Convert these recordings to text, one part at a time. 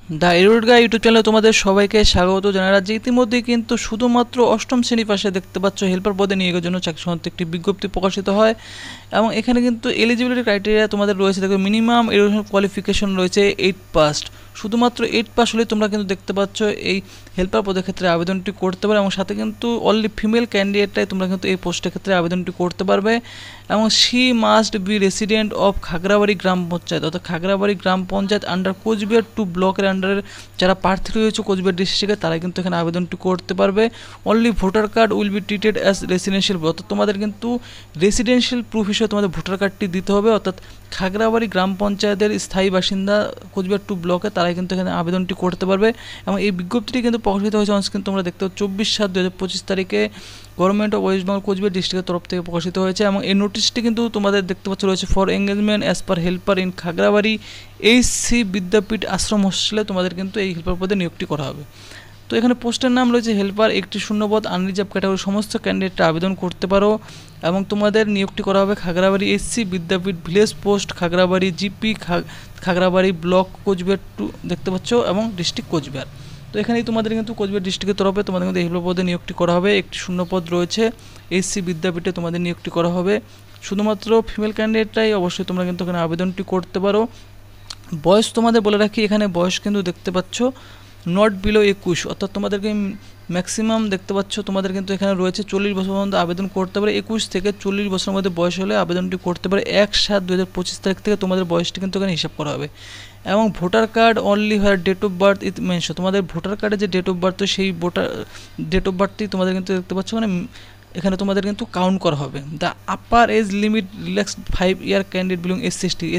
The eroded guy YouTube চ্যানেলে তোমাদের সবাইকে স্বাগত জানাই। রাজ্যে ইতিমধ্যেই কিন্তু শুধুমাত্র অষ্টম শ্রেণী পাশে দেখতে পাচ্ছ হেল্পার পদে নিয়োগের জন্য চাকরি সংক্রান্ত একটি বিজ্ঞপ্তি প্রকাশিত হয় এবং এখানে কিন্তু এলিজিবিলিটি ক্রাইটেরিয়া তোমাদের রয়েছে। দেখো মিনিমাম এডুকেশন কোয়ালিফিকেশন রয়েছে 8 পাস। শুধুমাত্র 8 পাস হলেই তোমরা কিন্তু দেখতে পাচ্ছ এই হেল্পার পদের ক্ষেত্রে আবেদনটি করতে পারো এবং সাথে কিন্তু অনলি ফিমেল ক্যান্ডিডেটটাই তোমরা কিন্তু এই পোস্টের ক্ষেত্রে আবেদনটি করতে পারবে এবং she must be resident of Khagrabari গ্রাম পঞ্চায়েত, অর্থাৎ খাগড়াবাড়ি গ্রাম পঞ্চায়েত আন্ডার কোচবিহার 2 ব্লকের আন্ডারের যারা প্রার্থী রয়েছে কোচবিহার ডিস্ট্রিক্টে তারা কিন্তু এখানে আবেদনটি করতে পারবে। Only voter card will be treated as residential, অর্থাৎ তোমাদের কিন্তু রেসিডেন্সিয়াল প্রুফ হিসেবে তোমাদের ভোটার কার্ডটি দিতে হবে, অর্থাৎ খাগড়াবাড়ি গ্রাম পঞ্চায়েতের স্থায়ী বাসিন্দা কোচবিহার 2 ব্লকে তারাই কিন্তু এখানে আবেদনটি করতে পারবে এবং এই বিজ্ঞপ্তিটি কিন্তু প্রকাশিত হয়েছে কিন্তু তোমরা দেখতে পাচ্ছ 24/7/2025 তারিখে গভর্নমেন্ট অফ ওয়েস্ট বেঙ্গল কোচবিহার ডিস্ট্রিক্টের তরফ থেকে প্রকাশিত হয়েছে এবং এই নোটিশটি কিন্তু তোমাদের দেখতে পাচ্ছ রয়েছে for engagement as per helper in Khagrabari HC Vidyapith Ashram হোস্টেলে তোমাদের কিন্তু এই হেল্পার পদে নিয়োগটি করা হবে। তো এখানে পোস্টের নাম রয়েছে হেল্পার, একটি শূন্যপদ, আনরিজার্ভ ক্যাটাগরি, সমস্ত ক্যান্ডিডেটরা আবেদন করতে পারো এবং তোমাদের নিয়োগটি করা হবে খাগড়াবাড়ি এইচসি বিদ্যাপীঠ village post Khagrabari GP Khagrabari block Cooch Behar 2 দেখতে পাচ্ছ এবং ডিস্ট্রিক্ট কোচবিহার। তো এখানেই তোমাদের কিন্তু কোচবিহার ডিস্ট্রিক্টের তরফে তোমাদের কিন্তু এই হেল্পার পদে নিয়োগটি করা হবে। একটি শূন্যপদ রয়েছে এইচসি বিদ্যাপীঠে তোমাদের নিয়োগটি করা হবে। শুধুমাত্র ফিমেল ক্যান্ডিডেটরাই অবশ্যই তোমরা কিন্তু এখানে আবেদনটি করতে পারো। বয়স তোমাদের বলে রাখি, এখানে বয়স কিন্তু দেখতে পাচ্ছ নট বিলো 21, অর্থাৎ তোমাদেরকে ম্যাক্সিমাম দেখতে পাচ্ছ তোমাদের কিন্তু এখানে রয়েছে 40 বছর পর্যন্ত আবেদন করতে পারে। 21 থেকে 40 বছরের মধ্যে বয়স হলে আবেদনটি করতে পারে। 1/7/2025 তারিখ থেকে তোমাদের বয়সটি কিন্তু এখানে হিসাব করা হবে এবং voter card only her date of birth it mention, তোমাদের ভোটার কার্ডে যে ডেট অফ বার্থ সেই ডেট অফ বার্থটি তোমাদের কিন্তু দেখতে পাচ্ছ মানে এখানে তোমাদের কিন্তু কাউন্ট করা হবে। The upper age limit relaxed 5 year candidate belong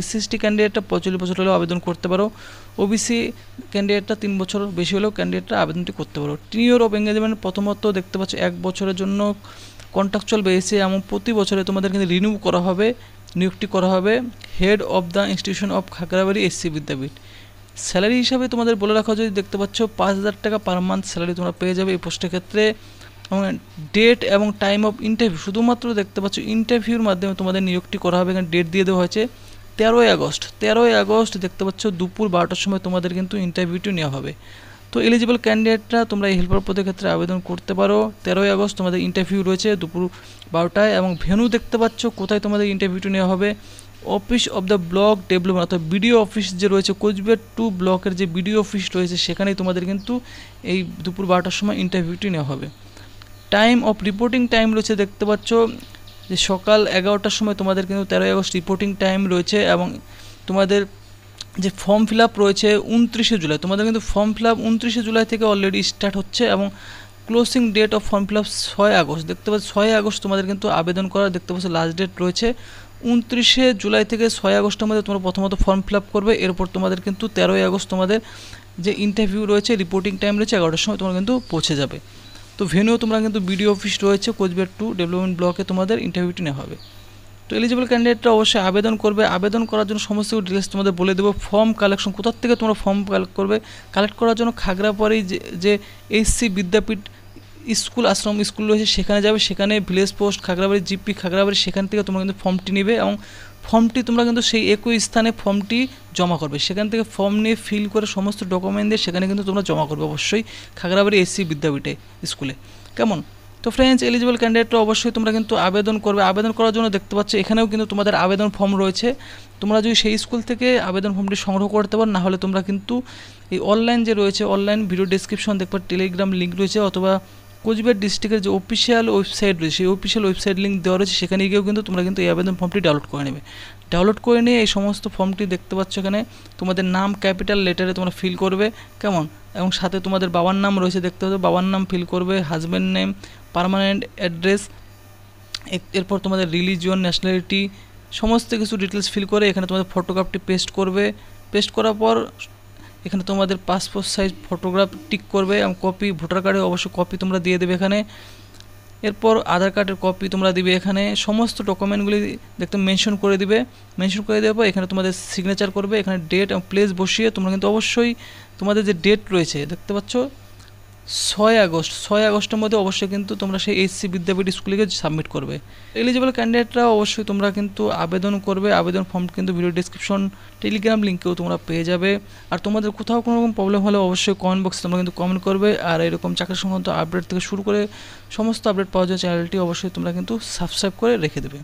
SC ক্যান্ডিডেটটা 45 বছর হলেও আবেদন করতে পারো। ওবিসি ক্যান্ডিডেটটা 3 বছর বেশি হলেও ক্যান্ডিডেটরা আবেদনটি করতে পারো। টিনিওর অফ এঙ্গেজমেন্ট প্রথমত দেখতে পাচ্ছ 1 বছরের জন্য কন্ট্রাকচুয়াল বেসিসে এবং প্রতি বছরে তোমাদের কিন্তু রিনিউ করা হবে, নিয়োগটি করা হবে। Head of the institution of Khagrabari SC Vidyapith. Salary হিসাবে তোমাদের বলে রাখা যদি দেখতে পাচ্ছ 5,000 টাকা পার মান্থ স্যালারি তোমরা পেয়ে যাবে এই পোস্টের ক্ষেত্রে এবং ডেট এবং টাইম অফ ইন্টারভিউ শুধুমাত্র দেখতে পাচ্ছ ইন্টারভিউর মাধ্যমে তোমাদের নিয়োগটি করা হবে। এখানে ডেট দিয়ে দেওয়া হয়েছে 13ই আগস্ট দেখতে পাচ্ছ দুপুর 12টার সময় তোমাদের কিন্তু ইন্টারভিউটি নেওয়া হবে। তো এলিজিবল ক্যান্ডিডেটরা তোমরা এই হেল্পার পদের ক্ষেত্রে আবেদন করতে পারো। 13ই আগস্ট তোমাদের ইন্টারভিউ রয়েছে দুপুর 12টায় এবং ভেন্যু দেখতে পাচ্ছ কোথায় তোমাদের ইন্টারভিউটি নেওয়া হবে। Office of the block development, অর্থাৎ বিডিও অফিস যে রয়েছে কোচবিহার 2 ব্লকের যে বিডিও অফিস রয়েছে সেখানেই তোমাদের কিন্তু এই দুপুর 12টার সময় ইন্টারভিউটি নেওয়া হবে। টাইম অফ রিপোর্টিং টাইম রয়েছে দেখতে পাচ্ছ যে সকাল 11টার সময় তোমাদের কিন্তু 13ই আগস্ট রিপোর্টিং টাইম রয়েছে এবং তোমাদের যে ফর্ম ফিল আপ রয়েছে 29শে জুলাই, তোমাদের কিন্তু ফর্ম ফিল আপ 29শে জুলাই থেকে অলরেডি স্টার্ট হচ্ছে এবং closing date of form fill up 6 August দেখতে পাচ্ছ। 6 আগস্ট তোমাদের কিন্তু আবেদন করার দেখতে পাচ্ছ লাস্ট ডেট রয়েছে। 29শে জুলাই থেকে 6 আগস্টের মধ্যে তোমরা প্রথমত ফর্ম ফিল আপ করবে, এরপর তোমাদের কিন্তু 13ই আগস্ট তোমাদের যে ইন্টারভিউ রয়েছে রিপোর্টিং টাইম রয়েছে 11টার সময় তোমরা কিন্তু পৌঁছে যাবে। তো ভেন্যু তোমরা কিন্তু বিডিও অফিস রয়েছে কোচবিহার 2 ডেভেলপমেন্ট ব্লকে তোমাদের ইন্টারভিউটি নেওয়া হবে। তো এলিজিবল ক্যান্ডিডেটরা অবশ্যই আবেদন করবে। আবেদন করার জন্য সমস্ত ডিটেলস তোমাদের বলে দেবো। ফর্ম কালেকশন কোথার থেকে তোমরা ফর্ম কালেক্ট করবে, কালেক্ট করার জন্য খাগড়াবাড়ি যে এইচসি বিদ্যাপীঠ স্কুল আশ্রম স্কুল রয়েছে সেখানে যাবে, সেখানে village post Khagrabari GP Khagrabari সেখান থেকে তোমরা কিন্তু ফর্মটি নেবে এবং ফর্মটি তোমরা কিন্তু সেই একই স্থানে ফর্মটি জমা করবে। সেখান থেকে ফর্ম নিয়ে ফিল করে সমস্ত ডকুমেন্ট দিয়ে সেখানে কিন্তু তোমরা জমা করবে অবশ্যই খাগড়াবাড়ি এসসি বিদ্যাপীঠে স্কুলে। কেমন? তো ফ্রেন্ডস, এলিজিবল ক্যান্ডিডেটরা অবশ্যই তোমরা কিন্তু আবেদন করবে। আবেদন করার জন্য দেখতে পাচ্ছ এখানেও কিন্তু তোমাদের আবেদন ফর্ম রয়েছে। তোমরা যদি সেই স্কুল থেকে আবেদন ফর্মটি সংগ্রহ করতে পারো, না হলে তোমরা কিন্তু এই অনলাইন যে রয়েছে অনলাইন ভিডিও ডেসক্রিপশন দেখবে টেলিগ্রাম লিঙ্ক রয়েছে অথবা কোচবিহার ডিস্ট্রিক্টের যে অফিসিয়াল ওয়েবসাইট রয়েছে সেই অফিসিয়াল ওয়েবসাইট লিঙ্ক দেওয়া রয়েছে, সেখানে গিয়েও কিন্তু তোমরা কিন্তু এই আবেদন ফর্মটি ডাউনলোড করে নেবে। ডাউনলোড করে নিয়ে এই সমস্ত ফর্মটি দেখতে পাচ্ছ এখানে তোমাদের নাম ক্যাপিটাল লেটারে তোমরা ফিল করবে। কেমন? এবং সাথে তোমাদের বাবার নাম রয়েছে দেখতে পাচ্ছ, বাবার নাম ফিল করবে, হাজব্যান্ড নেম, পার্মানেন্ট অ্যাড্রেস, এরপর তোমাদের রিলিজিয়ন, ন্যাশনালিটি সমস্ত কিছু ডিটেলস ফিল করে এখানে তোমাদের ফটোগ্রাফটি পেস্ট করবে। পেস্ট করার পর এখানে তোমাদের পাসপোর্ট সাইজ ফটোগ্রাফ টিক করবে এবং কপি, ভোটার কার্ডের অবশ্যই কপি তোমরা দিয়ে দেবে এখানে। এরপর আধার কার্ডের কপি তোমরা দিবে এখানে। সমস্ত ডকুমেন্টগুলি দেখতে মেনশন করে দিবে। মেনশন করে দেওয়ার পর এখানে তোমাদের সিগনেচার করবে, এখানে ডেট এবং প্লেস বসিয়ে তোমরা কিন্তু অবশ্যই তোমাদের যে ডেট রয়েছে দেখতে পাচ্ছ 6 আগস্টের মধ্যে অবশ্যই কিন্তু তোমরা সেই এইচসি বিদ্যাপীঠ স্কুলে গিয়ে সাবমিট করবে। এলিজিবল ক্যান্ডিডেটরা অবশ্যই তোমরা কিন্তু আবেদন করবে। আবেদন ফর্ম কিন্তু ভিডিও ডিসক্রিপশন টেলিগ্রাম লিঙ্কেও তোমরা পেয়ে যাবে। আর তোমাদের কোথাও কোনো রকম প্রবলেম হলে অবশ্যই কমেন্ট বক্সে তোমরা কিন্তু কমেন্ট করবে। আর এরকম চাকরি সংক্রান্ত আপডেট থেকে শুরু করে সমস্ত আপডেট পাওয়ার জন্য চ্যানেলটি অবশ্যই তোমরা কিন্তু সাবস্ক্রাইব করে রেখে দেবে।